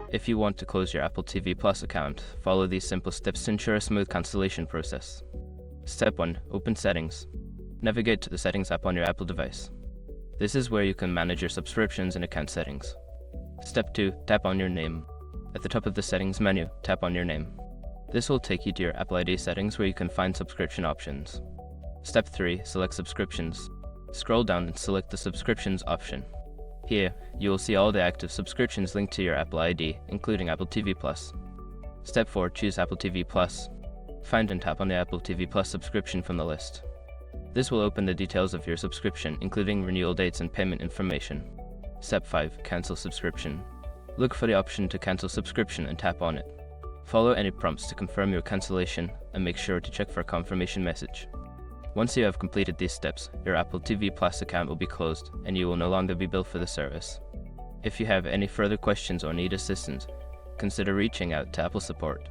If you want to close your Apple TV Plus account, follow these simple steps to ensure a smooth cancellation process. Step 1. Open Settings. Navigate to the Settings app on your Apple device. This is where you can manage your subscriptions and account settings. Step 2. Tap on your name. At the top of the Settings menu, tap on your name. This will take you to your Apple ID settings where you can find subscription options. Step 3. Select Subscriptions. Scroll down and select the Subscriptions option. Here, you will see all the active subscriptions linked to your Apple ID, including Apple TV Plus. Step 4. Choose Apple TV Plus. Find and tap on the Apple TV Plus subscription from the list. This will open the details of your subscription, including renewal dates and payment information. Step 5. Cancel Subscription. Look for the option to cancel subscription and tap on it. Follow any prompts to confirm your cancellation and make sure to check for a confirmation message. Once you have completed these steps, your Apple TV Plus account will be closed and you will no longer be billed for the service. If you have any further questions or need assistance, consider reaching out to Apple support.